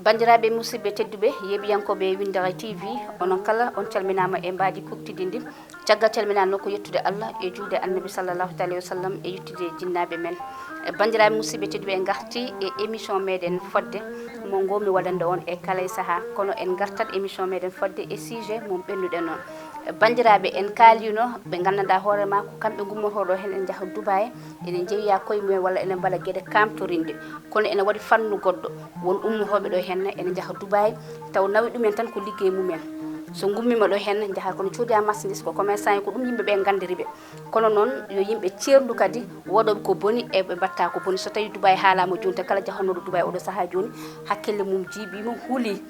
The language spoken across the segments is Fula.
bandiraɓe musidɓe tedduɓe yeeɓiyankoɓe Windara TV onon kala on calminama e mbaadi kuktidindi caggal calminano ko yettude Allah e juude annabi sallllahu alayhi wa sallam e yettude jinnaɓe men. bandiraɓe musidɓe tedduɓe en garti e émission meɗen fodde mo gomi waɗande on e kala e saaha kono en gartat émission meɗen fodde e sujet mo ɓennuɗen on. bandiraɓe en kaalino ɓe gandanɗa hoorema ko kamɓe gummotoɗo hen en jaaha Dubaï enen jeeya koye mumen walla enen mbaɗa gueɗe kamtorinde kono ene waɗi fannu goɗɗo won ummotoɓe ɗo henna ene jaaha Dubaï taw nawi ɗumen tan ko liggey mumen so gummima ɗo henna jaaha kono coodi ha marchandise ko commerçant ko ɗum yimɓeɓe gandiriɓe kono noon yo yimɓe ceerdu kadi woɗoɓe ko boni eɓe mbatta ko boni so tawi Dubaï haalama joni tan kala jahanoɗo Dubaï oɗo saaha joni hakkille mum jiibima huuli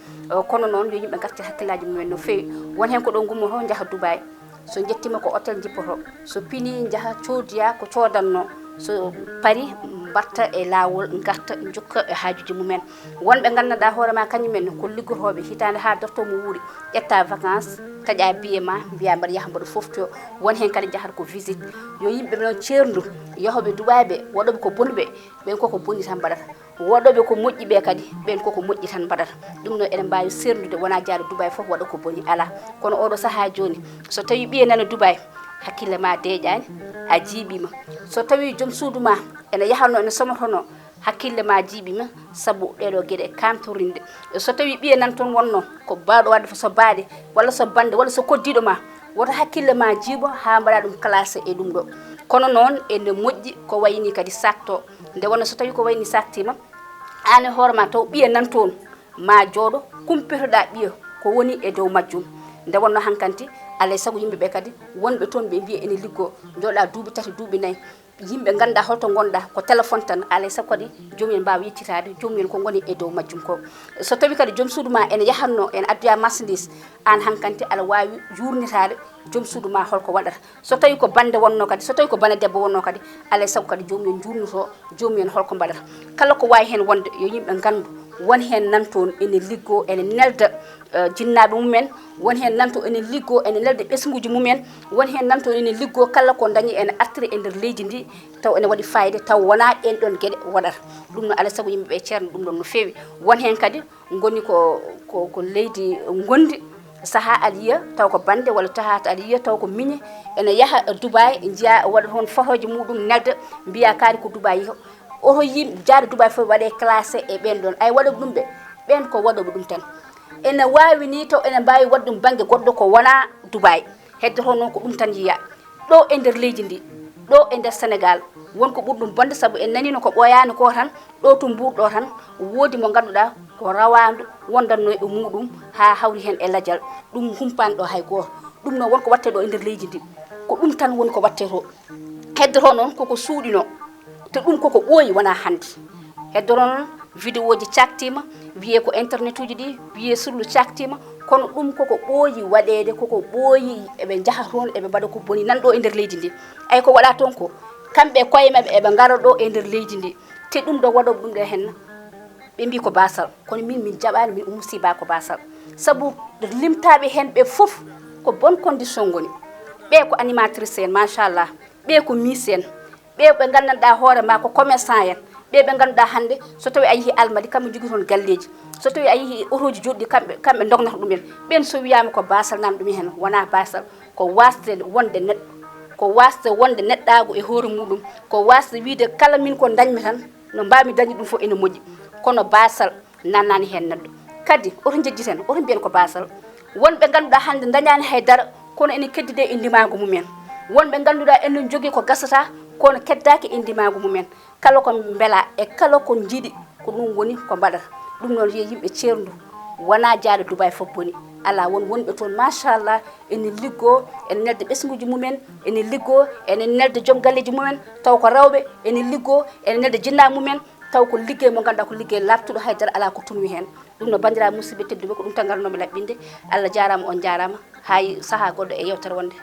kono noon yo yimɓe gartir hakkillaji mumen no fewi won hen ko ɗo gummoto jaaha Dubaï so jettima ko hôtel jippoto so piini jaaha coodiya ko codanno so paari mbatta e lawol garta jokka e haajuji mumen wonɓe gandanɗa hoorema kañumen ko liggotoɓe hitande ha dorto mo wuuri ƴetta vacance taƴa billet ma mbiya mbaɗa yaaha mbaɗa foftoyo won hen kadi jahata ko visite yo yimɓe noon ceerdu yahoɓe Dubaï ɓe waɗoɓe ko boni ɓe ɓen koko boni tan mbaɗata woɗoɓe ko moƴƴi ɓe kadi ɓen koko moƴƴi tan mbaɗata ɗum noon eɗen mbawi serdude wona jaade Dubaï foof waɗa ko boni ala kono oɗo saaha joni so tawi ɓiye nana Dubaï hakkille ma deeƴani a jiiɓima so tawi joom suudu ma ene yahanno ene somotono hakkille ma jiiɓima saabu ɗeɗo gueɗe kamtorinde so tawi ɓiye nan toon wonno ko bawɗo wadde so baade walla so bande walla so koddiɗo ma woto hakkille ma jiiɓo ha mbaɗa ɗum classé e ɗum ɗo kono noon ene moƴƴi ko wayni kadi sakto nde wonno so tawi ko wayni saktima an e hoorema taw ɓiye nan toon ma jooɗo kumpitoɗa ɓiye ko woni e dow majjum nde wonno hankanti alay saago yimɓeɓe kadi wonɓe toon ɓe mbiya ene liggo jooɗa duuɓi tati duuɓi nayyi yimɓe ganda holto gonɗa ko téléphone tan alay saago kadi joomumen mbawa yettitade joomumen ko goni e dow majjum ko so tawi kadi joom suudu ma ene yahanno ene addoya marchandise an hankanti aɗa wawi jurnitade joom suudu ma holko waɗata so tawi ko bande wonno kadi so tawi ko bane debbo wonno kadi alay saago kadi joomumen jurnoto joomumen holko mbaɗata kala ko wawi hen wonde yo yimɓe gandu won hen nan toon ene liggo ene nelda jinnaɓe mumen won hen nanto ene liggo ene nelda ɓesguji mumen won hen nanto ene liggo kala ko dañi ene artiri e nder leydi ndi taw ene waɗi fayida taw wona ɗen ɗon gueɗe waɗata ɗum no alay saago yimɓeɓe ceerno ɗum ɗon no fewi won hen kadi goni ko leydi gondi saaha aɗa yiya taw ko bande walla tahata aɗa yiya taw ko miñe ene yaaha Dubaï jiya waɗa toon photoji muɗum nelda mbiya kaari ko Dubaï yiho oto yimɓe jaade Dubaï fof waɗe classé e ɓen ɗon ay waɗoɓe ɗum ɓe ɓen ko waɗoɓe ɗum tan ene wawi ni taw ene mbawi wadde ɗum banggue goɗɗo ko wona Dubaï heddoto noon ko ɗum tan yiya ɗo e nder leydi ndi ɗo e nder Sénégal wonko ɓuuri ɗum bonde saabu en nanino ko ɓoyani ko tan ɗo to mburɗo tan woodi mo ganduɗa ko rawandu wondanno e muɗum ha hawri hen e ladial ɗum humpani ɗo hay goto ɗum noon wonko watte ɗo e nder leydi ndi ko ɗum tan woni ko watte to heddoto noon koko suuɗino te ɗum koko ɓooyi wona hande heddoro noon vidéo ji caktima wiye ko internet uji ɗi wiye surlu caktima kono ɗum koko ɓooyi waɗede koko ɓooyi eɓe jaaha toon eɓe mbaɗa ko boni nan ɗo e nder leydi ndi ay ko waɗa toon ko kamɓe koye mabɓe eɓe gara ɗo e nder leydi ndi te ɗum ɗo waɗoɓe ɗum ɗo henna ɓe mbi ko basal kono min jaɓani min musiba ko basal saabu limtaɓe hen ɓe foof ko bonne condition goni ɓe ko animatrice en machallah ɓe ko miss en ɓe gandanɗa hoorema ko commerçant en ɓe ganduɗa hande so tawi a yeehi Almadi kamɓe jogui toon galleji so tawi a yeehi otoji joɗɗi kamɓe dognata ɗumen ɓen so wiyama ko basal namde ɗum hen wona basal ko wasde wonde neɗɗo ko wasde wonde neɗɗago e hoore muɗum ko wasde wiide kala min ko dañmi tan no mbami dañi ɗum fof ene moƴƴi kono basal nannani hen neɗɗo kadi oto jejjiten oto mbiyen ko basal wonɓe ganduɗa hande dañani haydara kono ene keddide e ndimago mumen wonɓe ganduɗa enen jogui ko gasata kono keddaki e ndimago mumen kala ko beela e kala ko jiiɗi ko ɗum woni ko mbaɗata ɗum noon wiye yimɓe ceerdu wona jaade Dubaï fof boni ala wonɓe toon machallah ene liggo ene nelda ɓesguji mumen ene liggo ene nelda joom galleji mumen taw ko rewɓe ene liggo ene nelda jinnaɓe mumen taw ko liggey mo ganduɗa ko liggey labtuɗo haydara ala ko tunwi hen ɗum no bandiraɓe musidɓe tedduɓe ko ɗum tan garnomi laɓɓinde Allah jarama on jarama hay saaha goɗɗo e yewtere wonde